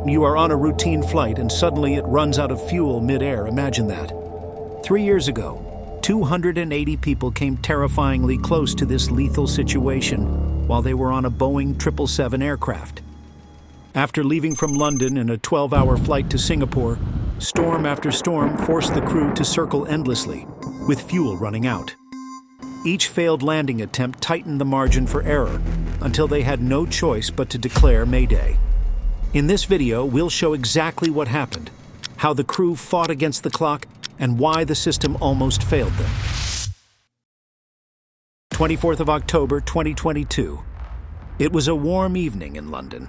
You are on a routine flight and suddenly it runs out of fuel mid-air. Imagine that. 3 years ago, 280 people came terrifyingly close to this lethal situation while they were on a Boeing 777 aircraft. After leaving from London in a 12-hour flight to Singapore, storm after storm forced the crew to circle endlessly, with fuel running out. Each failed landing attempt tightened the margin for error until they had no choice but to declare Mayday. In this video, we'll show exactly what happened, how the crew fought against the clock, and why the system almost failed them. 24th of October 2022. It was a warm evening in London.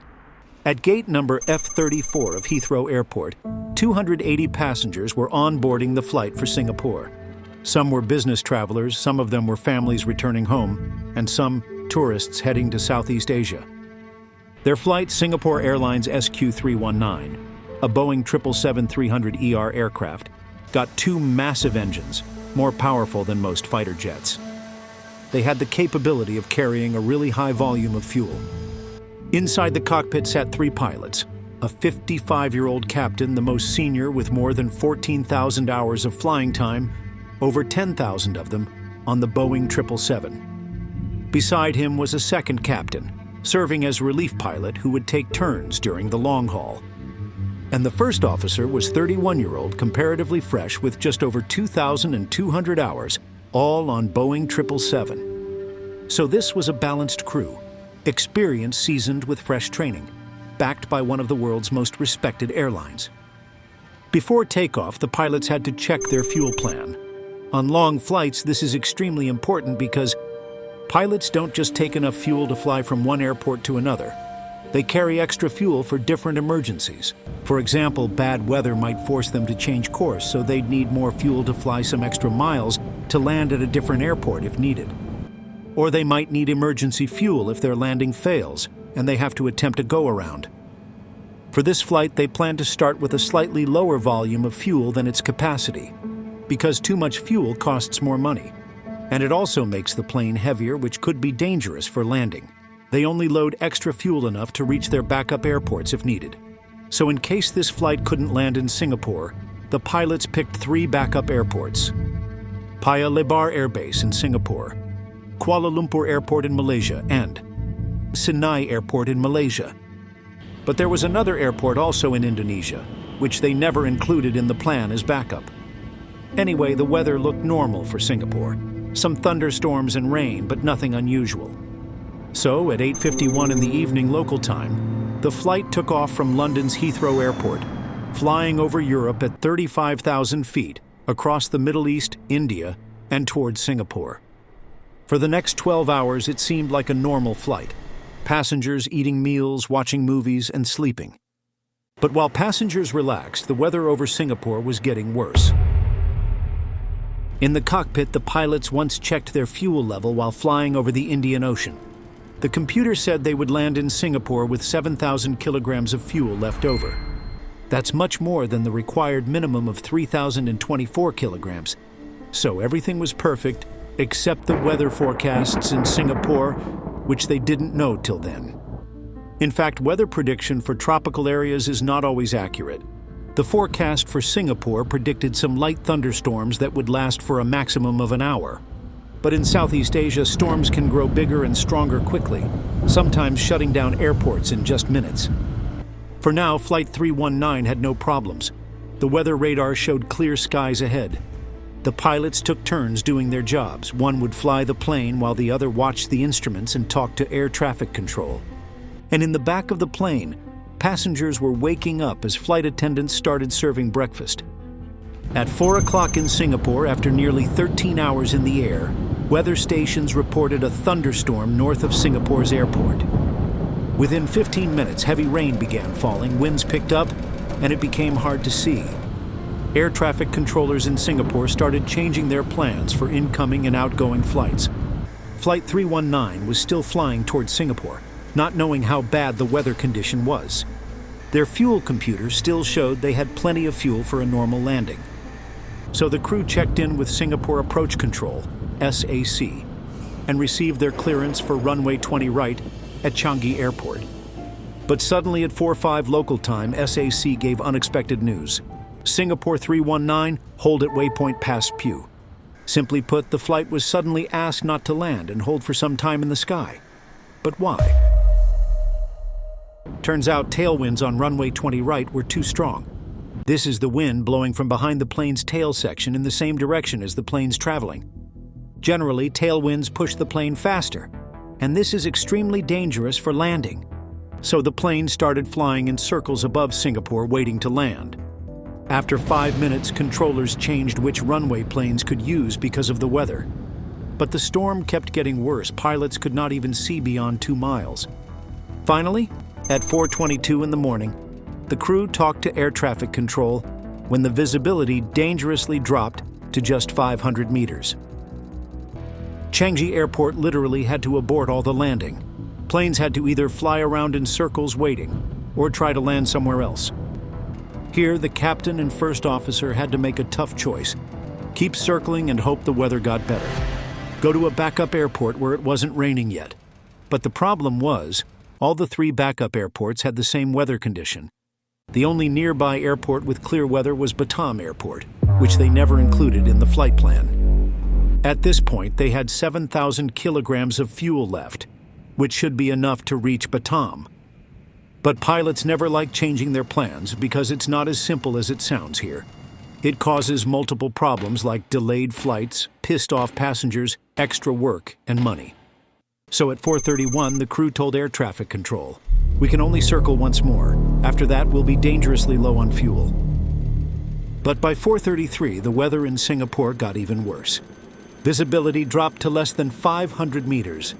At gate number F34 of Heathrow Airport, 280 passengers were onboarding the flight for Singapore. Some were business travelers, some of them were families returning home, and some tourists heading to Southeast Asia. Their flight, Singapore Airlines SQ319, a Boeing 777-300ER aircraft, got two massive engines, more powerful than most fighter jets. They had the capability of carrying a really high volume of fuel. Inside the cockpit sat 3 pilots, a 55-year-old captain, the most senior with more than 14,000 hours of flying time, over 10,000 of them on the Boeing 777. Beside him was a second captain, serving as relief pilot who would take turns during the long haul. And the first officer was 31-year-old, comparatively fresh with just over 2,200 hours, all on Boeing 777. So this was a balanced crew, experience seasoned with fresh training, backed by one of the world's most respected airlines. Before takeoff, the pilots had to check their fuel plan. On long flights, this is extremely important because pilots don't just take enough fuel to fly from one airport to another. They carry extra fuel for different emergencies. For example, bad weather might force them to change course, so they'd need more fuel to fly some extra miles to land at a different airport if needed. Or they might need emergency fuel if their landing fails and they have to attempt a go-around. For this flight, they plan to start with a slightly lower volume of fuel than its capacity, because too much fuel costs more money. And it also makes the plane heavier, which could be dangerous for landing. They only load extra fuel enough to reach their backup airports if needed. So in case this flight couldn't land in Singapore, the pilots picked 3 backup airports: Paya Lebar Air Base in Singapore, Kuala Lumpur Airport in Malaysia, and Sinai Airport in Malaysia. But there was another airport also in Indonesia, which they never included in the plan as backup. Anyway, the weather looked normal for Singapore. Some thunderstorms and rain, but nothing unusual. So, at 8:51 in the evening local time, the flight took off from London's Heathrow Airport, flying over Europe at 35,000 feet, across the Middle East, India, and towards Singapore. For the next 12 hours, it seemed like a normal flight. Passengers eating meals, watching movies, and sleeping. But while passengers relaxed, the weather over Singapore was getting worse. In the cockpit, the pilots once checked their fuel level while flying over the Indian Ocean. The computer said they would land in Singapore with 7,000 kilograms of fuel left over. That's much more than the required minimum of 3,024 kilograms. So everything was perfect, except the weather forecasts in Singapore, which they didn't know till then. In fact, weather prediction for tropical areas is not always accurate. The forecast for Singapore predicted some light thunderstorms that would last for a maximum of an hour. But in Southeast Asia, storms can grow bigger and stronger quickly, sometimes shutting down airports in just minutes. For now, Flight 319 had no problems. The weather radar showed clear skies ahead. The pilots took turns doing their jobs. One would fly the plane while the other watched the instruments and talked to air traffic control. And in the back of the plane, passengers were waking up as flight attendants started serving breakfast. At 4 o'clock in Singapore, after nearly 13 hours in the air, weather stations reported a thunderstorm north of Singapore's airport. Within 15 minutes, heavy rain began falling, winds picked up, and it became hard to see. Air traffic controllers in Singapore started changing their plans for incoming and outgoing flights. Flight 319 was still flying towards Singapore, not knowing how bad the weather condition was. Their fuel computer still showed they had plenty of fuel for a normal landing. So the crew checked in with Singapore Approach Control, SAC, and received their clearance for runway 20 right at Changi Airport. But suddenly at 4:05 local time, SAC gave unexpected news. Singapore 319, hold at waypoint past Pew. Simply put, the flight was suddenly asked not to land and hold for some time in the sky. But why? Turns out tailwinds on runway 20 right were too strong. This is the wind blowing from behind the plane's tail section in the same direction as the plane's traveling. Generally, tailwinds push the plane faster, and this is extremely dangerous for landing. So the plane started flying in circles above Singapore, waiting to land. After 5 minutes, controllers changed which runway planes could use because of the weather. But the storm kept getting worse. Pilots could not even see beyond 2 miles. Finally, at 4:22 in the morning, the crew talked to air traffic control when the visibility dangerously dropped to just 500 meters. Changi Airport literally had to abort all the landing. Planes had to either fly around in circles waiting or try to land somewhere else. Here, the captain and first officer had to make a tough choice: keep circling and hope the weather got better. Go to a backup airport where it wasn't raining yet. But the problem was, all the 3 backup airports had the same weather condition. The only nearby airport with clear weather was Batam Airport, which they never included in the flight plan. At this point, they had 7,000 kilograms of fuel left, which should be enough to reach Batam. But pilots never like changing their plans because it's not as simple as it sounds here. It causes multiple problems like delayed flights, pissed off passengers, extra work, and money. So at 4:31, the crew told air traffic control, "We can only circle once more. After that, we'll be dangerously low on fuel." But by 4:33, the weather in Singapore got even worse. Visibility dropped to less than 500 meters.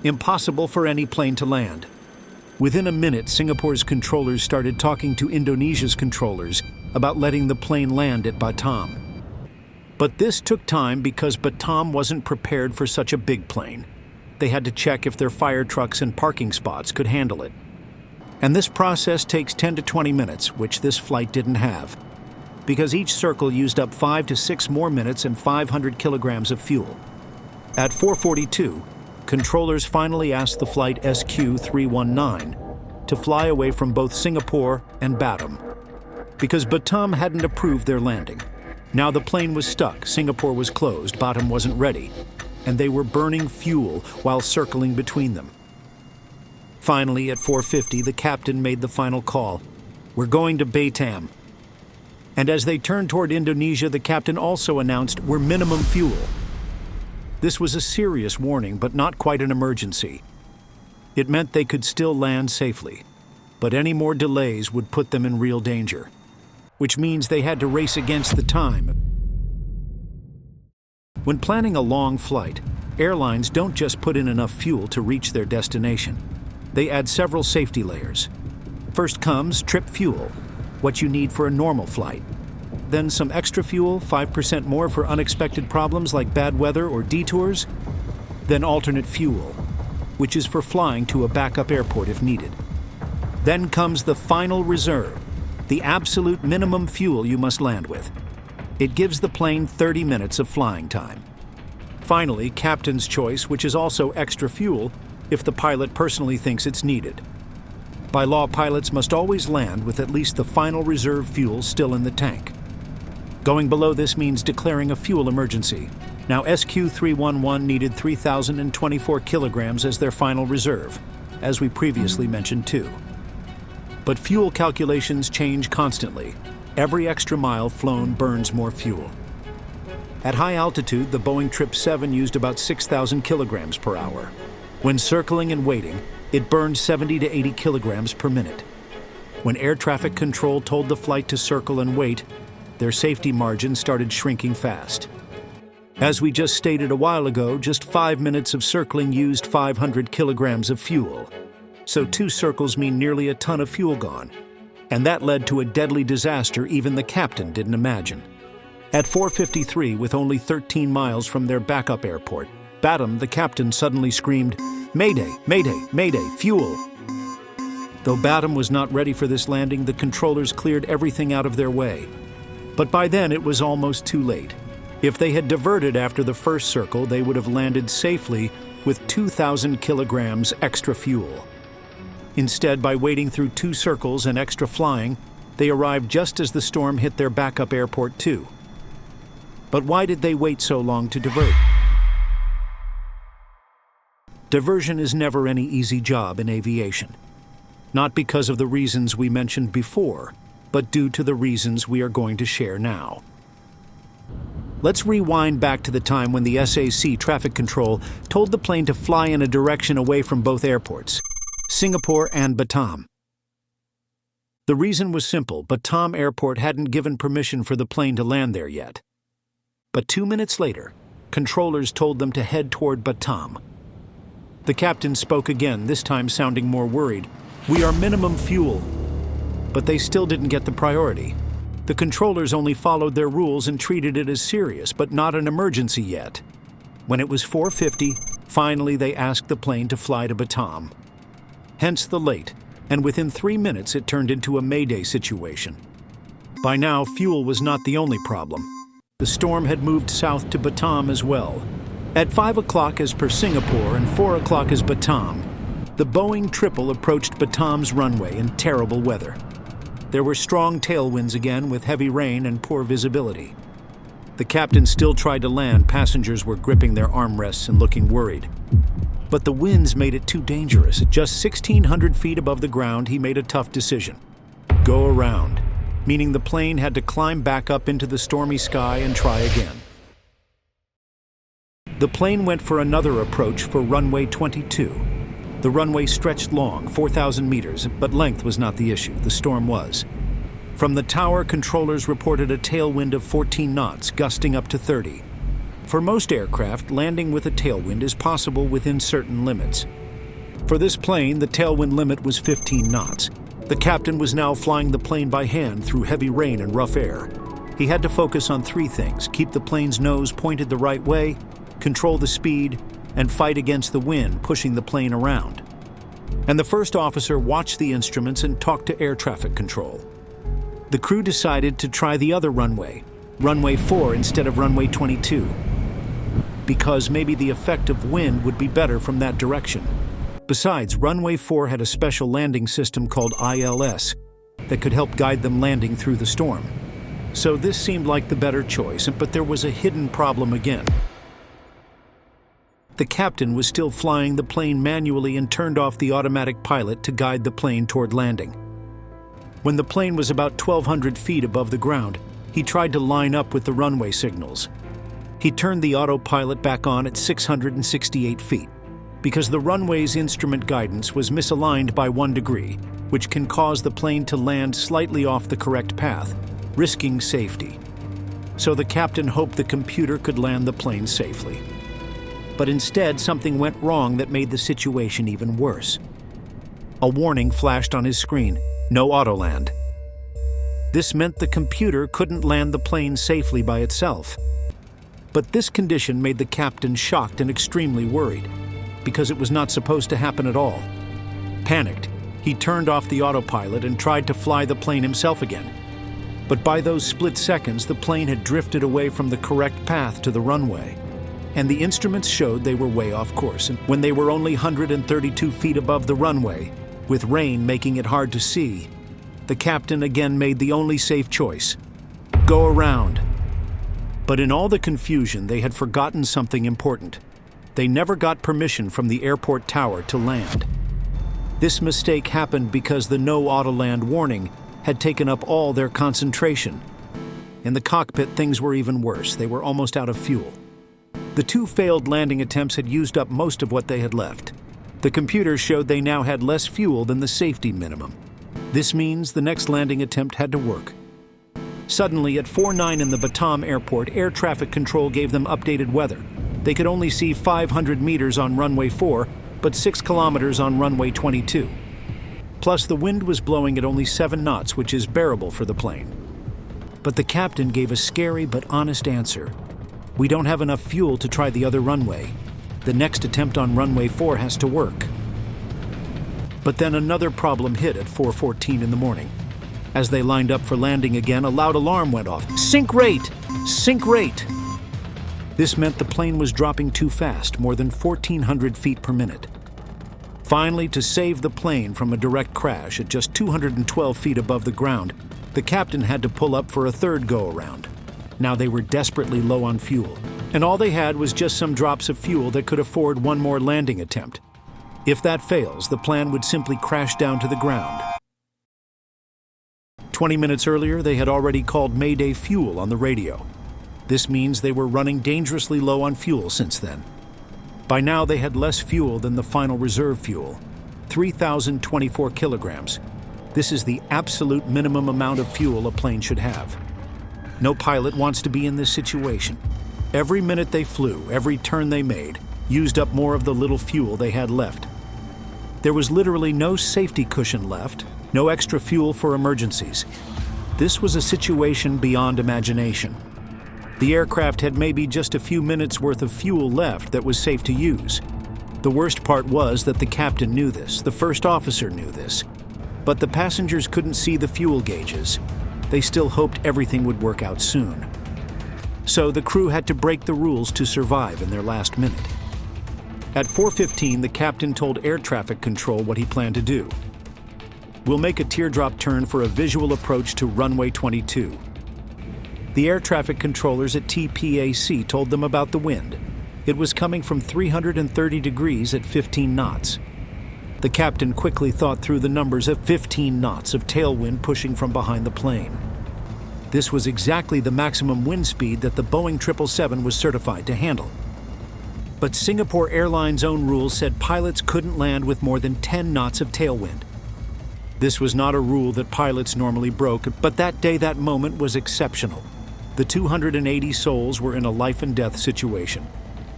Impossible for any plane to land. Within a minute, Singapore's controllers started talking to Indonesia's controllers about letting the plane land at Batam. But this took time because Batam wasn't prepared for such a big plane. They had to check if their fire trucks and parking spots could handle it. And this process takes 10 to 20 minutes, which this flight didn't have, because each circle used up 5 to 6 more minutes and 500 kilograms of fuel. At 4:42, controllers finally asked the flight SQ319 to fly away from both Singapore and Batam, because Batam hadn't approved their landing. Now the plane was stuck, Singapore was closed, Batam wasn't ready, and they were burning fuel while circling between them. Finally, at 4:50, the captain made the final call. "We're going to Batam." And as they turned toward Indonesia, the captain also announced, "We're minimum fuel." This was a serious warning, but not quite an emergency. It meant they could still land safely, but any more delays would put them in real danger, which means they had to race against the time. When planning a long flight, airlines don't just put in enough fuel to reach their destination. They add several safety layers. First comes trip fuel, what you need for a normal flight. Then some extra fuel, 5% more for unexpected problems like bad weather or detours. Then alternate fuel, which is for flying to a backup airport if needed. Then comes the final reserve, the absolute minimum fuel you must land with. It gives the plane 30 minutes of flying time. Finally, captain's choice, which is also extra fuel if the pilot personally thinks it's needed. By law, pilots must always land with at least the final reserve fuel still in the tank. Going below this means declaring a fuel emergency. Now SQ311 needed 3,024 kilograms as their final reserve, as we previously mentioned too. But fuel calculations change constantly. Every extra mile flown burns more fuel. At high altitude, the Boeing 777 used about 6,000 kilograms per hour. When circling and waiting, it burned 70 to 80 kilograms per minute. When air traffic control told the flight to circle and wait, their safety margin started shrinking fast. As we just stated a while ago, just 5 minutes of circling used 500 kilograms of fuel. So 2 circles mean nearly a ton of fuel gone. And that led to a deadly disaster even the captain didn't imagine. At 4:53, with only 13 miles from their backup airport, Batam, the captain, suddenly screamed, "Mayday, Mayday, Mayday, fuel!" Though Batam was not ready for this landing, the controllers cleared everything out of their way. But by then it was almost too late. If they had diverted after the first circle, they would have landed safely with 2,000 kilograms extra fuel. Instead, by waiting through 2 circles and extra flying, they arrived just as the storm hit their backup airport too. But why did they wait so long to divert? Diversion is never any easy job in aviation. Not because of the reasons we mentioned before, but due to the reasons we are going to share now. Let's rewind back to the time when the SAC traffic control told the plane to fly in a direction away from both airports, Singapore and Batam. The reason was simple: Batam Airport hadn't given permission for the plane to land there yet. But 2 minutes later, controllers told them to head toward Batam. The captain spoke again, this time sounding more worried. "We are minimum fuel." But they still didn't get the priority. The controllers only followed their rules and treated it as serious, but not an emergency yet. When it was 4:50, finally they asked the plane to fly to Batam. Hence the late, and within 3 minutes it turned into a Mayday situation. By now, fuel was not the only problem. The storm had moved south to Batam as well. At 5 o'clock as per Singapore and 4 o'clock as Batam, the Boeing triple approached Batam's runway in terrible weather. There were strong tailwinds again with heavy rain and poor visibility. The captain still tried to land. Passengers were gripping their armrests and looking worried. But the winds made it too dangerous. At just 1,600 feet above the ground, he made a tough decision. Go around, meaning the plane had to climb back up into the stormy sky and try again. The plane went for another approach for runway 22. The runway stretched long, 4,000 meters, but length was not the issue. The storm was. From the tower, controllers reported a tailwind of 14 knots, gusting up to 30. For most aircraft, landing with a tailwind is possible within certain limits. For this plane, the tailwind limit was 15 knots. The captain was now flying the plane by hand through heavy rain and rough air. He had to focus on 3 things: keep the plane's nose pointed the right way, control the speed, and fight against the wind, pushing the plane around. And the first officer watched the instruments and talked to air traffic control. The crew decided to try the other runway, runway 4 instead of runway 22, because maybe the effect of wind would be better from that direction. Besides, runway 4 had a special landing system called ILS that could help guide them landing through the storm. So this seemed like the better choice, but there was a hidden problem again. The captain was still flying the plane manually and turned off the automatic pilot to guide the plane toward landing. When the plane was about 1,200 feet above the ground, he tried to line up with the runway signals. He turned the autopilot back on at 668 feet, because the runway's instrument guidance was misaligned by 1 degree, which can cause the plane to land slightly off the correct path, risking safety. So the captain hoped the computer could land the plane safely. But instead, something went wrong that made the situation even worse. A warning flashed on his screen: no AUTOLAND. This meant the computer couldn't land the plane safely by itself. But this condition made the captain shocked and extremely worried, because it was not supposed to happen at all. Panicked, he turned off the autopilot and tried to fly the plane himself again. But by those split seconds, the plane had drifted away from the correct path to the runway, and the instruments showed they were way off course. And when they were only 132 feet above the runway, with rain making it hard to see, the captain again made the only safe choice: go around. But in all the confusion, they had forgotten something important. They never got permission from the airport tower to land. This mistake happened because the no AUTOLAND warning had taken up all their concentration. In the cockpit, things were even worse. They were almost out of fuel. The 2 failed landing attempts had used up most of what they had left. The computer showed they now had less fuel than the safety minimum. This means the next landing attempt had to work. Suddenly, at 4:09 in the Batam airport, air traffic control gave them updated weather. They could only see 500 meters on runway 4, but 6 kilometers on runway 22. Plus, the wind was blowing at only 7 knots, which is bearable for the plane. But the captain gave a scary but honest answer: we don't have enough fuel to try the other runway. The next attempt on runway 4 has to work. But then another problem hit at 4:14 in the morning. As they lined up for landing again, a loud alarm went off. Sink rate! Sink rate! This meant the plane was dropping too fast, more than 1,400 feet per minute. Finally, to save the plane from a direct crash at just 212 feet above the ground, the captain had to pull up for a third go-around. Now they were desperately low on fuel, and all they had was just some drops of fuel that could afford one more landing attempt. If that fails, the plan would simply crash down to the ground. 20 minutes earlier, they had already called Mayday Fuel on the radio. This means they were running dangerously low on fuel since then. By now, they had less fuel than the final reserve fuel, 3,024 kilograms. This is the absolute minimum amount of fuel a plane should have. No pilot wants to be in this situation. Every minute they flew, every turn they made, used up more of the little fuel they had left. There was literally no safety cushion left, no extra fuel for emergencies. This was a situation beyond imagination. The aircraft had maybe just a few minutes worth of fuel left that was safe to use. The worst part was that the captain knew this, the first officer knew this, but the passengers couldn't see the fuel gauges. They still hoped everything would work out soon. So the crew had to break the rules to survive in their last minute. At 4:15, the captain told air traffic control what he planned to do. "We'll make a teardrop turn for a visual approach to runway 22. The air traffic controllers at TPAC told them about the wind. It was coming from 330 degrees at 15 knots. The captain quickly thought through the numbers of 15 knots of tailwind pushing from behind the plane. This was exactly the maximum wind speed that the Boeing 777 was certified to handle. But Singapore Airlines' own rules said pilots couldn't land with more than 10 knots of tailwind. This was not a rule that pilots normally broke, but that day, that moment was exceptional. The 280 souls were in a life-and-death situation.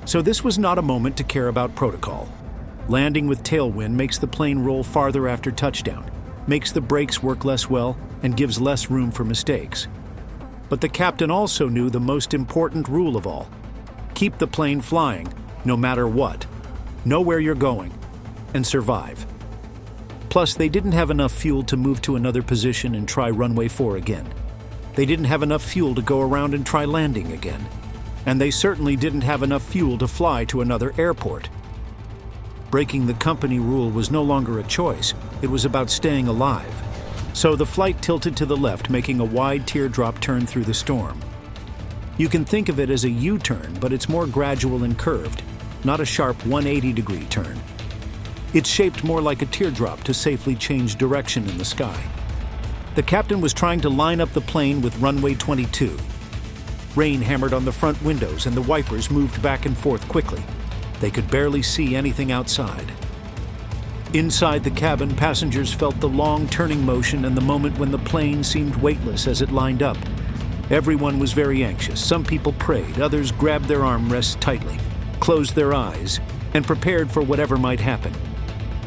So this was not a moment to care about protocol. Landing with tailwind makes the plane roll farther after touchdown, makes the brakes work less well, and gives less room for mistakes. But the captain also knew the most important rule of all. Keep the plane flying, no matter what. Know where you're going, and survive. Plus, they didn't have enough fuel to move to another position and try runway 4 again. They didn't have enough fuel to go around and try landing again. And they certainly didn't have enough fuel to fly to another airport. Breaking the company rule was no longer a choice. It was about staying alive. So the flight tilted to the left, making a wide teardrop turn through the storm. You can think of it as a U-turn, but it's more gradual and curved, not a sharp 180-degree turn. It's shaped more like a teardrop to safely change direction in the sky. The captain was trying to line up the plane with runway 22. Rain hammered on the front windows and the wipers moved back and forth quickly. They could barely see anything outside. Inside the cabin, passengers felt the long turning motion and the moment when the plane seemed weightless as it lined up. Everyone was very anxious. Some people prayed, others grabbed their armrests tightly, closed their eyes, and prepared for whatever might happen.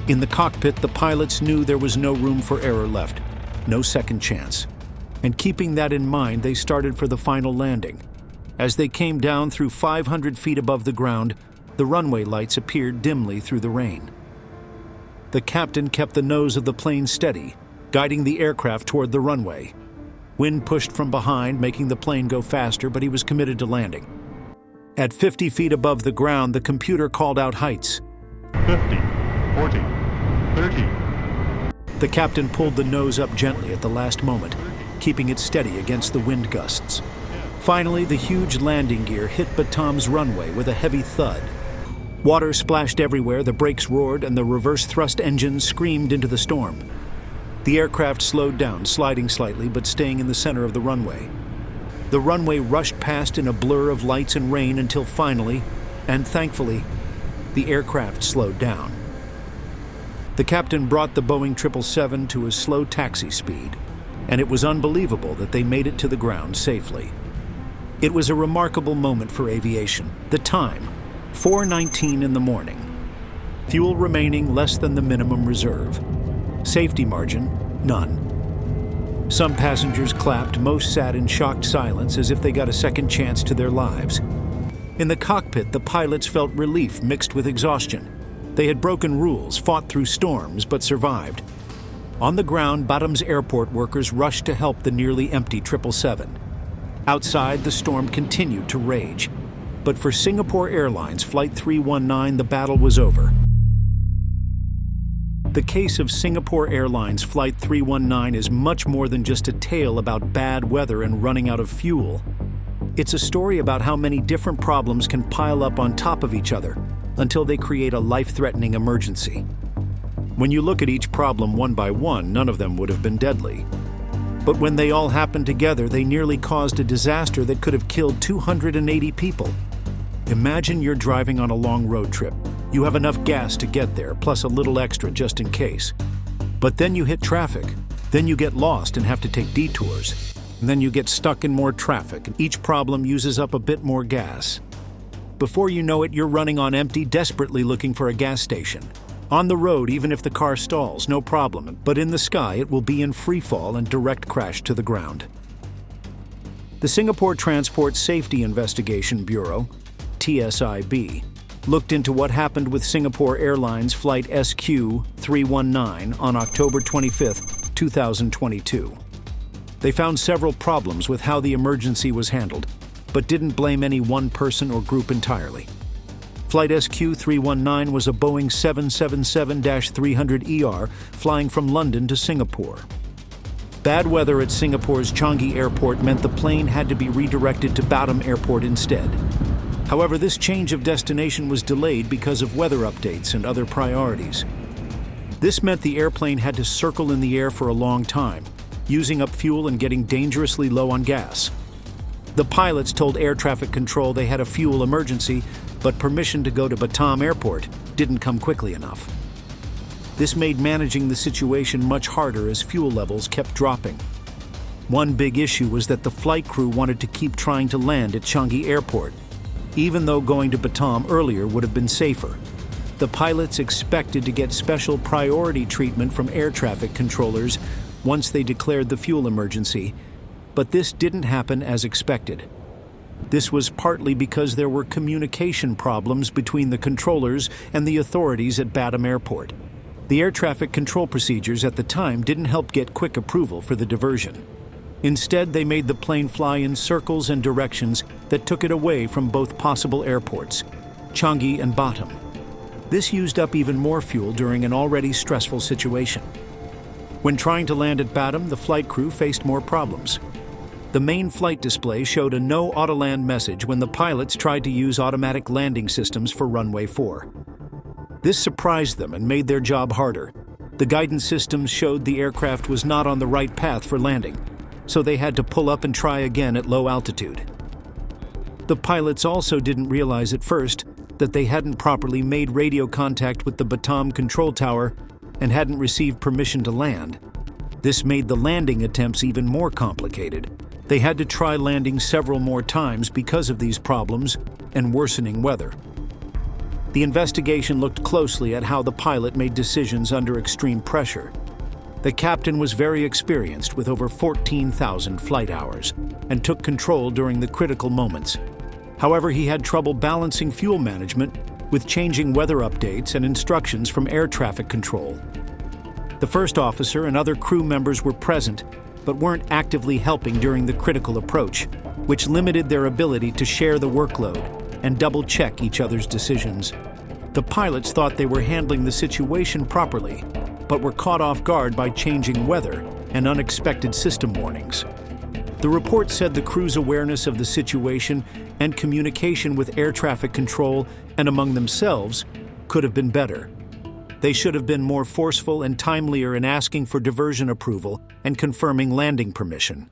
In the cockpit, the pilots knew there was no room for error left, no second chance. And keeping that in mind, they started for the final landing. As they came down through 500 feet above the ground, the runway lights appeared dimly through the rain. The captain kept the nose of the plane steady, guiding the aircraft toward the runway. Wind pushed from behind, making the plane go faster, but he was committed to landing. At 50 feet above the ground, the computer called out heights. 50, 40, 30. The captain pulled the nose up gently at the last moment, keeping it steady against the wind gusts. Finally, the huge landing gear hit Batam's runway with a heavy thud. Water splashed everywhere, the brakes roared, and the reverse thrust engines screamed into the storm. The aircraft slowed down, sliding slightly, but staying in the center of the runway. The runway rushed past in a blur of lights and rain until finally, and thankfully, the aircraft slowed down. The captain brought the Boeing 777 to a slow taxi speed, and it was unbelievable that they made it to the ground safely. It was a remarkable moment for aviation. The time, 4:19 in the morning. Fuel remaining less than the minimum reserve. Safety margin, none. Some passengers clapped, most sat in shocked silence as if they got a second chance to their lives. In the cockpit, the pilots felt relief mixed with exhaustion. They had broken rules, fought through storms, but survived. On the ground, Batam's airport workers rushed to help the nearly empty 777. Outside, the storm continued to rage. But for Singapore Airlines Flight 319, the battle was over. The case of Singapore Airlines Flight 319 is much more than just a tale about bad weather and running out of fuel. It's a story about how many different problems can pile up on top of each other until they create a life-threatening emergency. When you look at each problem one by one, none of them would have been deadly. But when they all happened together, they nearly caused a disaster that could have killed 280 people. Imagine you're driving on a long road trip. You have enough gas to get there, plus a little extra just in case. But then you hit traffic. Then you get lost and have to take detours. And then you get stuck in more traffic, and each problem uses up a bit more gas. Before you know it, you're running on empty, desperately looking for a gas station. On the road, even if the car stalls, no problem, but in the sky, it will be in free fall and direct crash to the ground. The Singapore Transport Safety Investigation Bureau, TSIB, looked into what happened with Singapore Airlines Flight SQ319 on October 25, 2022. They found several problems with how the emergency was handled, but didn't blame any one person or group entirely. Flight SQ319 was a Boeing 777-300ER flying from London to Singapore. Bad weather at Singapore's Changi airport meant the plane had to be redirected to Batam airport instead. However, this change of destination was delayed because of weather updates and other priorities. This meant the airplane had to circle in the air for a long time, using up fuel and getting dangerously low on gas. The pilots told air traffic control they had a fuel emergency, but permission to go to Batam airport didn't come quickly enough. This made managing the situation much harder as fuel levels kept dropping. One big issue was that the flight crew wanted to keep trying to land at Changi airport, even though going to Batam earlier would have been safer. The pilots expected to get special priority treatment from air traffic controllers once they declared the fuel emergency, but this didn't happen as expected. This was partly because there were communication problems between the controllers and the authorities at Batam Airport. The air traffic control procedures at the time didn't help get quick approval for the diversion. Instead, they made the plane fly in circles and directions that took it away from both possible airports, Changi and Batam. This used up even more fuel during an already stressful situation. When trying to land at Batam, the flight crew faced more problems. The main flight display showed a no AUTOLAND message when the pilots tried to use automatic landing systems for runway 4. This surprised them and made their job harder. The guidance systems showed the aircraft was not on the right path for landing, so they had to pull up and try again at low altitude. The pilots also didn't realize at first that they hadn't properly made radio contact with the Batam control tower and hadn't received permission to land. This made the landing attempts even more complicated. They had to try landing several more times because of these problems and worsening weather. The investigation looked closely at how the pilot made decisions under extreme pressure. The captain was very experienced with over 14,000 flight hours and took control during the critical moments. However, he had trouble balancing fuel management with changing weather updates and instructions from air traffic control. The first officer and other crew members were present, but weren't actively helping during the critical approach, which limited their ability to share the workload and double-check each other's decisions. The pilots thought they were handling the situation properly, but were caught off guard by changing weather and unexpected system warnings. The report said the crew's awareness of the situation and communication with air traffic control and among themselves could have been better. They should have been more forceful and timelier in asking for diversion approval and confirming landing permission.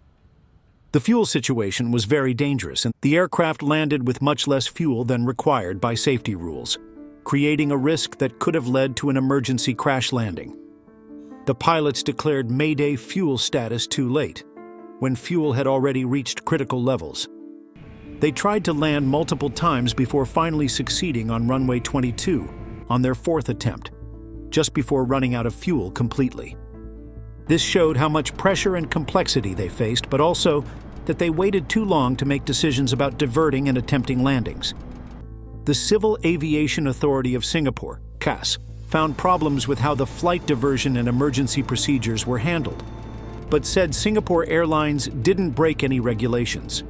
The fuel situation was very dangerous, and the aircraft landed with much less fuel than required by safety rules, creating a risk that could have led to an emergency crash landing. The pilots declared Mayday Fuel status too late, when fuel had already reached critical levels. They tried to land multiple times before finally succeeding on runway 22 on their fourth attempt, just before running out of fuel completely. This showed how much pressure and complexity they faced, but also that they waited too long to make decisions about diverting and attempting landings. The Civil Aviation Authority of Singapore, CAS, found problems with how the flight diversion and emergency procedures were handled, but said Singapore Airlines didn't break any regulations.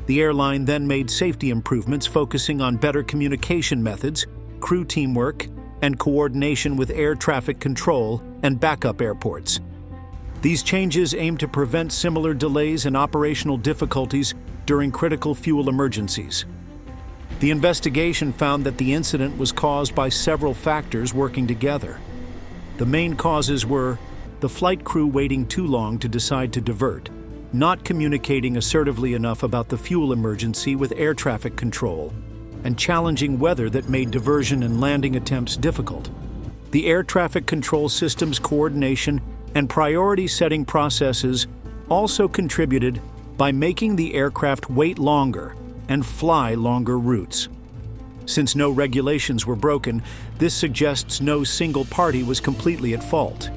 The airline then made safety improvements focusing on better communication methods, crew teamwork, and coordination with air traffic control and backup airports. These changes aim to prevent similar delays and operational difficulties during critical fuel emergencies. The investigation found that the incident was caused by several factors working together. The main causes were the flight crew waiting too long to decide to divert, not communicating assertively enough about the fuel emergency with air traffic control, and challenging weather that made diversion and landing attempts difficult. The air traffic control system's coordination and priority-setting processes also contributed by making the aircraft wait longer and fly longer routes. Since no regulations were broken, this suggests no single party was completely at fault.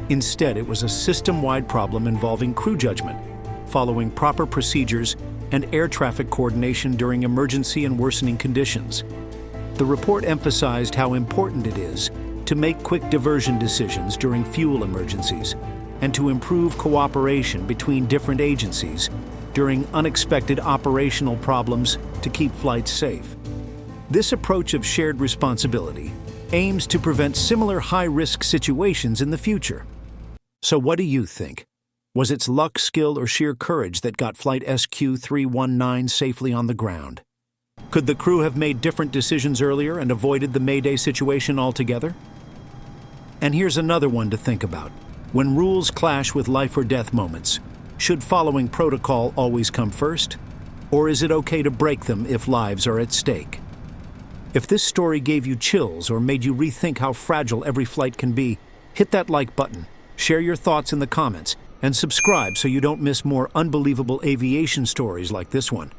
Instead, it was a system-wide problem involving crew judgment, following proper procedures and air traffic coordination during emergency and worsening conditions. The report emphasized how important it is to make quick diversion decisions during fuel emergencies and to improve cooperation between different agencies during unexpected operational problems to keep flights safe. This approach of shared responsibility aims to prevent similar high-risk situations in the future. So what do you think? Was it luck, skill, or sheer courage that got Flight SQ319 safely on the ground? Could the crew have made different decisions earlier and avoided the Mayday situation altogether? And here's another one to think about. When rules clash with life or death moments, should following protocol always come first? Or is it okay to break them if lives are at stake? If this story gave you chills or made you rethink how fragile every flight can be, hit that like button, share your thoughts in the comments, and subscribe so you don't miss more unbelievable aviation stories like this one.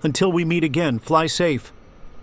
Until we meet again, fly safe.